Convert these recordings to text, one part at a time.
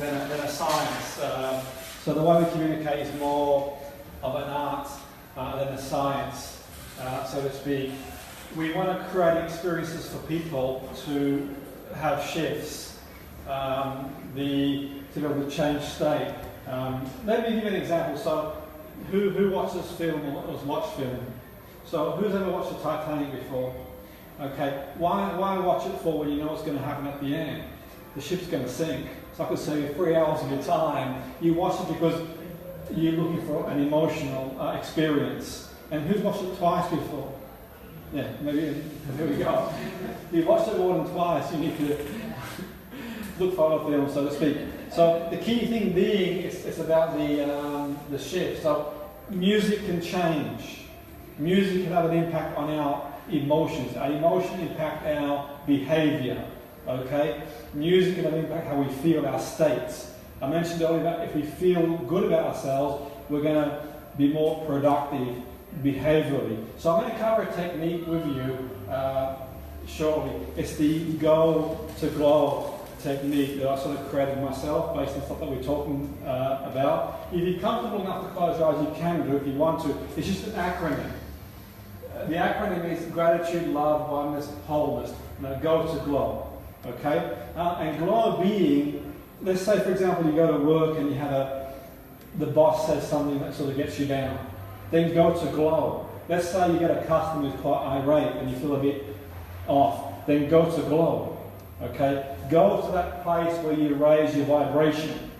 than a science. So the way we communicate is more of an art than a science, so to speak. We want to create experiences for people to have shifts, to be able to change state. Let me give you an example. So, who watches film or has watched film? So, who's ever watched the Titanic before? Okay, why watch it for when you know what's going to happen at the end? The ship's going to sink. So I could say 3 hours of your time, you watch it because you're looking for an emotional experience. And who's watched it twice before? Yeah, maybe, here we go. You've watched it more than twice, you need to look for other films, so to speak. So the key thing being, it's about the shift. So music can change. Music can have an impact on our emotions. Our emotions impact our behaviour. Okay? Music can have an impact how we feel, our states. I mentioned earlier that if we feel good about ourselves, we're going to be more productive behaviourally. So I'm going to cover a technique with you shortly. It's the go to glow technique that I sort of created myself based on stuff that we're talking about. If you're comfortable enough to close your eyes, you can do it if you want to. It's just an acronym. The acronym is gratitude, love, oneness, wholeness. Now go to glow. Okay? And glow being, let's say for example you go to work and you have the boss says something that sort of gets you down. Then go to glow. Let's say you get a customer who's quite irate and you feel a bit off. Then go to glow. Okay? Go to that place where you raise your vibration,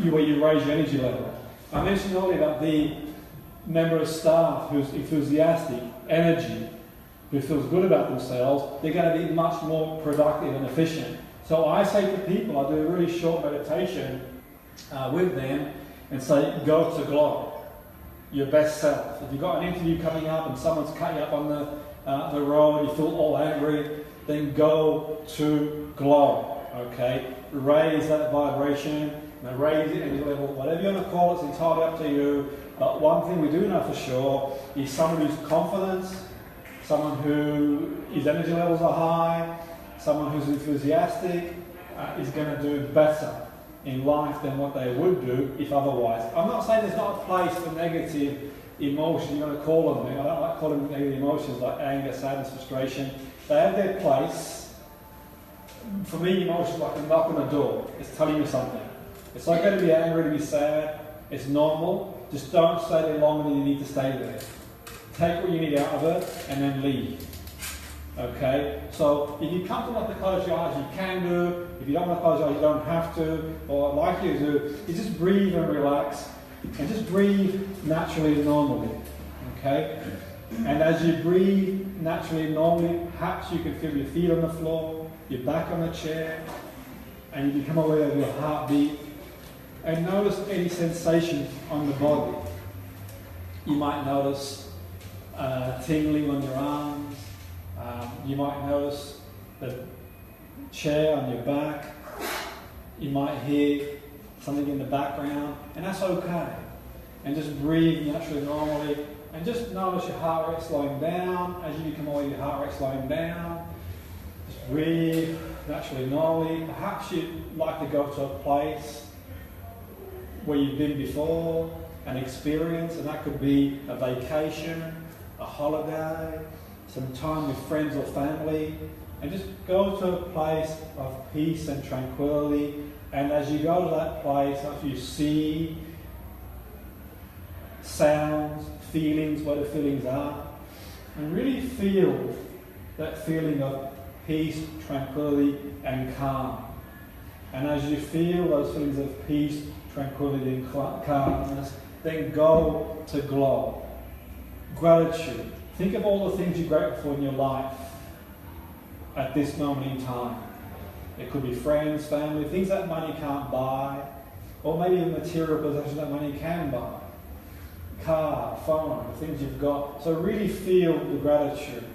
where you raise your energy level. I mentioned earlier about the member of staff who's enthusiastic, energy, who feels good about themselves, they're going to be much more productive and efficient. So I say to people, I do a really short meditation with them and say, go to glow. Your best self. If you've got an interview coming up and someone's cut you up on the road, you feel all angry, then go to glow. Okay? Raise that vibration, raise the energy level, whatever you want to call it, it's entirely up to you. But one thing we do know for sure is someone who's confident, someone whose energy levels are high, someone who's enthusiastic is going to do better in life than what they would do if otherwise. I'm not saying there's not a place for negative emotions, you're going to call them. I don't like calling them negative emotions like anger, sadness, frustration. They have their place. For me, emotions are like a knock on the door. It's telling you something. It's okay to be angry, to be sad. It's normal. Just don't stay there longer than you need to stay there. Take what you need out of it and then leave. Okay? So if you're comfortable enough to close your eyes, you can do. If you don't want to close your eyes, you don't have to. Or I'd like you to do is just breathe and relax. And just breathe naturally and normally. Okay? And as you breathe naturally and normally, perhaps you can feel your feet on the floor, your back on the chair, and you become aware of your heartbeat. And notice any sensation on the body. You might notice tingling on your arms. You might notice the chair on your back. You might hear something in the background, and that's okay. And just breathe naturally, normally, and just notice your heart rate slowing down. As you become aware of your heart rate slowing down, just breathe naturally, normally. Perhaps you'd like to go to a place where you've been before, an experience, and that could be a vacation, a holiday, some time with friends or family, and just go to a place of peace and tranquility. And as you go to that place, as you see sounds, feelings, where the feelings are, and really feel that feeling of peace, tranquility, and calm. And as you feel those feelings of peace, tranquility, and calmness, then go to glow. Gratitude. Think of all the things you're grateful for in your life at this moment in time. It could be friends, family, things that money can't buy, or maybe a material possession that money can buy. Car, phone, the things you've got. So really feel the gratitude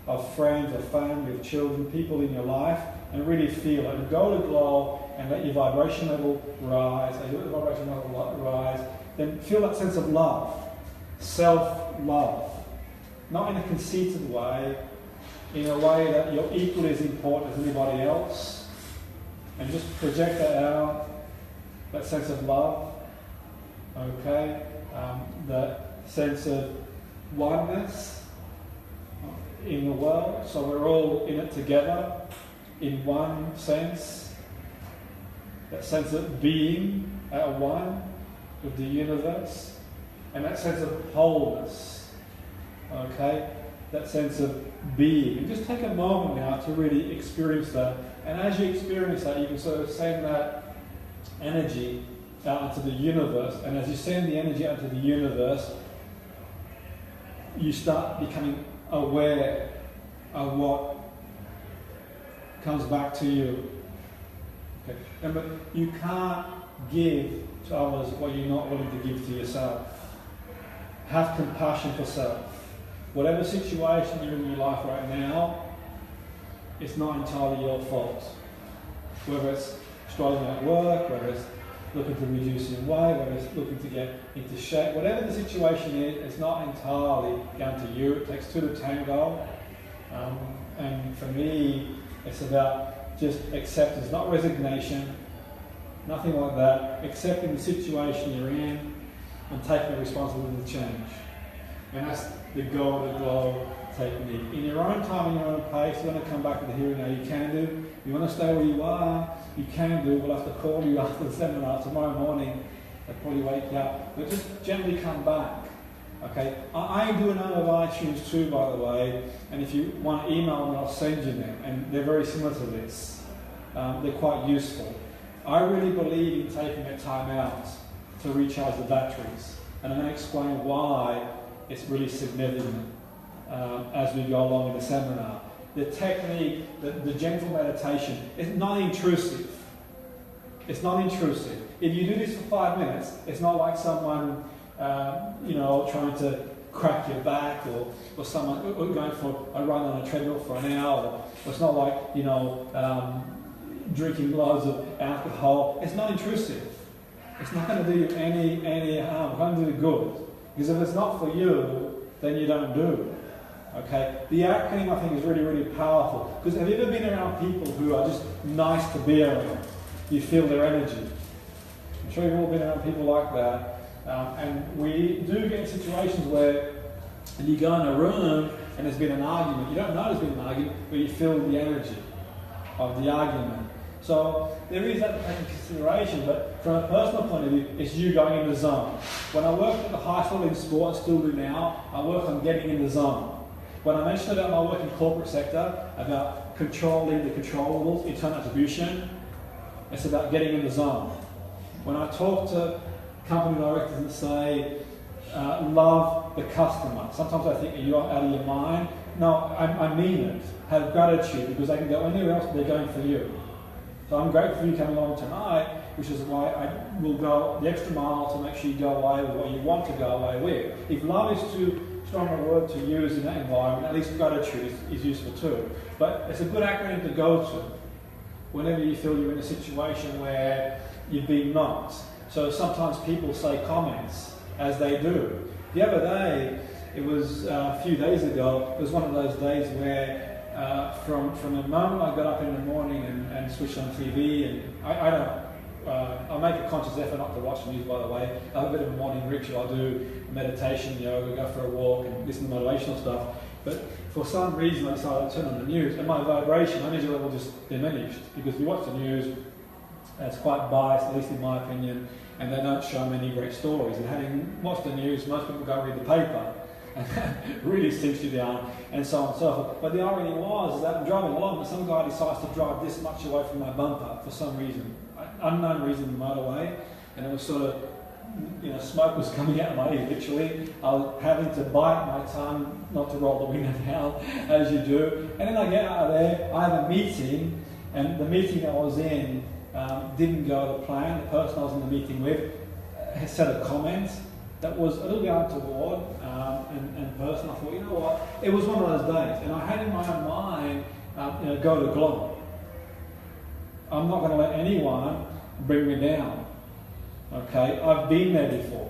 of friends, of family, of children, people in your life, and really feel it. And go to glow and let your vibration level rise. As you let the vibration level rise, then feel that sense of love, self-love. Not in a conceited way, in a way that you're equally as important as anybody else, and just project that out that sense of love, okay, that sense of oneness in the world, so we're all in it together in one sense, that sense of being at one with the universe, and that sense of wholeness, okay, that sense of being. And just take a moment now to really experience that, and as you experience that, you can sort of send that energy out into the universe, and as you send the energy out into the universe, you start becoming aware of what comes back to you. Okay. Remember, you can't give to others what you're not willing to give to yourself. Have compassion for self. Whatever situation you're in your life right now, it's not entirely your fault. Whether it's struggling at work, whether it's looking to reduce your weight, whether it's looking to get into shape, whatever the situation is, it's not entirely down to you. It takes two to tango. And for me, it's about just acceptance, not resignation, nothing like that. Accepting the situation you're in and taking the responsibility to change. And that's the go to glow technique. In your own time, in your own pace, you want to come back to the here and now, you can do. You want to stay where you are, you can do. We'll have to call you after the seminar tomorrow morning. They'll probably wake you up. But just gently come back. Okay, I do a number of iTunes too, by the way, and if you want to email me, I'll send you them, and they're very similar to this. They're quite useful. I really believe in taking that time out to recharge the batteries, and I'm going to explain why it's really significant as we go along in the seminar. The technique, the gentle meditation, is not intrusive. It's not intrusive. If you do this for 5 minutes, it's not like someone trying to crack your back, or someone going for a run on a treadmill for an hour, or it's not like, drinking loads of alcohol. It's not intrusive. It's not going to do you any harm. It's going to do you good. Because if it's not for you, then you don't do it. Okay? The acronym, I think, is really, really powerful. Because have you ever been around people who are just nice to be around? You feel their energy. I'm sure you've all been around people like that. And we do get situations where you go in a room and there's been an argument. You don't know there's been an argument, but you feel the energy of the argument. So there is that to take into consideration, but from a personal point of view, it's you going in the zone. When I worked at the high school in sport, and still do now, I work on getting in the zone. When I mentioned about my work in corporate sector, about controlling the controllables, internal attribution, it's about getting in the zone. When I talk to company directors and say, love the customer. Sometimes I think, are you out of your mind? No, I mean it. Have gratitude, because they can go anywhere else, but they're going for you. So I'm grateful for you coming along tonight, which is why I will go the extra mile to make sure you go away with what you want to go away with. If love is too strong a word to use in that environment, at least gratitude is useful too. But it's a good acronym to go to whenever you feel you're in a situation where you've been knocked. So sometimes people say comments, as they do. The other day, it was a few days ago, it was one of those days where from the moment I got up in the morning and switched on TV, and I make a conscious effort not to watch the news, by the way. I have a bit of a morning ritual. I do meditation, yoga, go for a walk and listen to motivational stuff. But for some reason I decided to turn on the news, and my vibration, energy level just diminished, because if you watch the news, it's quite biased, at least in my opinion, and they don't show many great stories. And having watched the news, most people go read the paper, and that really sinks you down, and so on and so forth. But the irony was that I'm driving along, and some guy decides to drive this much away from my bumper for some reason, unknown reason, in the motorway, and it was sort of, smoke was coming out of my ear, literally. I was having to bite my tongue not to roll the window down, as you do. And then I get out of there, I have a meeting, and the meeting I was in didn't go to plan. The person I was in the meeting with had said a comment that was a little bit untoward and personal. I thought, you know what, it was one of those days, and I had in my own mind, go to glow. I'm not going to let anyone bring me down. Okay, I've been there before.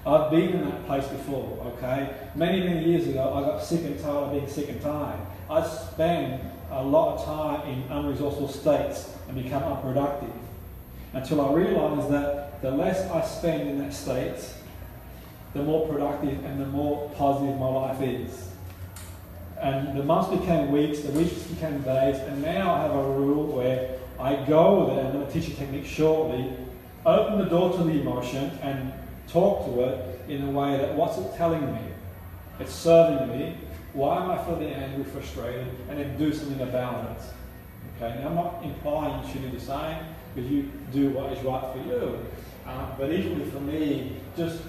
I've been in that place before. Okay, many years ago, I got sick and tired of being sick and tired. I spent a lot of time in unresourceful states and become unproductive. until I realised that the less I spend in that state, the more productive and the more positive my life is. And the months became weeks, the weeks became days, and now I have a rule where I go there, I'm going to teach a technique shortly, open the door to the emotion and talk to it in a way that what's it telling me? It's serving me. Why am I feeling angry, frustrated? And then do something about it. Okay, now I'm not implying you should do the same, because you do what is right for you. But equally for me, just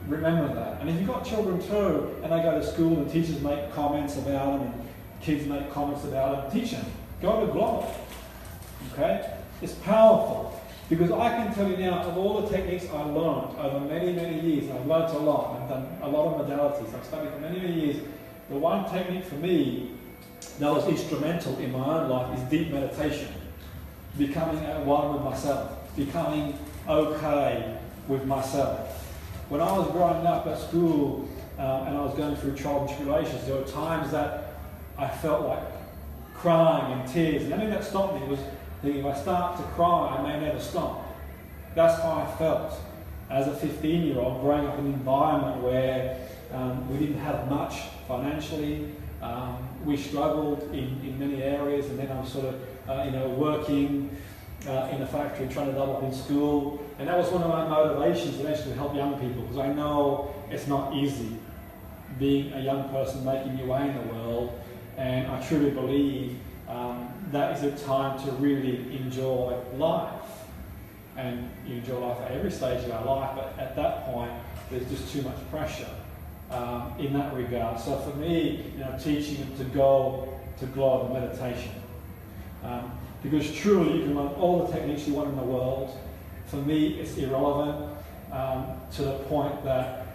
remember that. And if you've got children too, and they go to school and teachers make comments about them, and kids make comments about them, teach them. Go to blog. Okay? It's powerful. Because I can tell you now, of all the techniques I learned over many, many years, and I've learned a lot, I've done a lot of modalities, I've studied for many, many years, the one technique for me that was instrumental in my own life is deep meditation. Becoming at one with myself. Becoming okay with myself. When I was growing up at school and I was going through trials and tribulations, there were times that I felt like crying and tears. And the only thing that stopped me was thinking, if I start to cry, I may never stop. That's how I felt as a 15-year-old growing up in an environment where we didn't have much financially. We struggled in many areas, and then I was sort of working in a factory, trying to double up in school. And that was one of my motivations eventually to help young people, because I know it's not easy being a young person making your way in the world. And I truly believe that is a time to really enjoy life. And you enjoy life at every stage of our life, but at that point, there's just too much pressure in that regard. So for me, teaching them to go to glide meditation. Because truly, you can learn all the techniques you want in the world. For me, it's irrelevant to the point that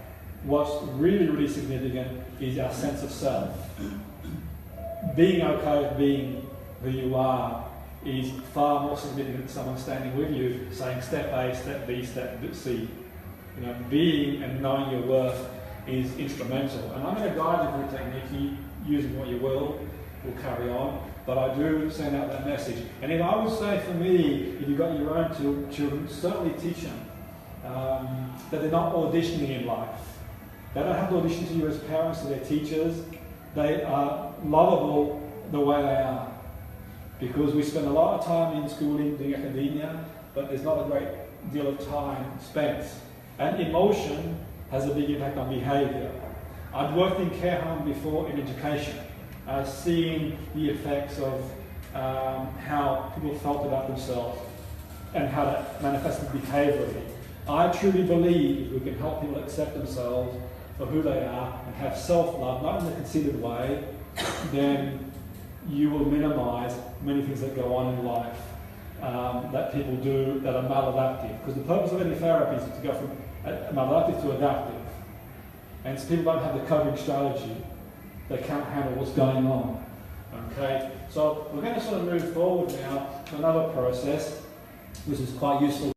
what's really, really significant is our sense of self. Being okay with being who you are is far more significant than someone standing with you saying step A, step B, step C. Being and knowing your worth is instrumental. And I'm going to guide you through technique, using what you will carry on. But I do send out that message. And if I would say for me, if you've got your own children, certainly teach them that they're not auditioning in life. They don't have to audition to you as parents, to their teachers. They are lovable the way they are. Because we spend a lot of time in schooling, doing academia, but there's not a great deal of time spent. And emotion has a big impact on behaviour. I'd worked in care home before in education. I've seen the effects of how people felt about themselves and how that manifested behaviourally. I truly believe if we can help people accept themselves for who they are and have self-love, not in a conceited way, then you will minimise many things that go on in life that people do that are maladaptive. Because the purpose of any therapy is to go from maladaptive to adaptive. And so people don't have the coping strategy. They can't handle what's going on. Okay? So we're going to sort of move forward now to another process, which is quite useful.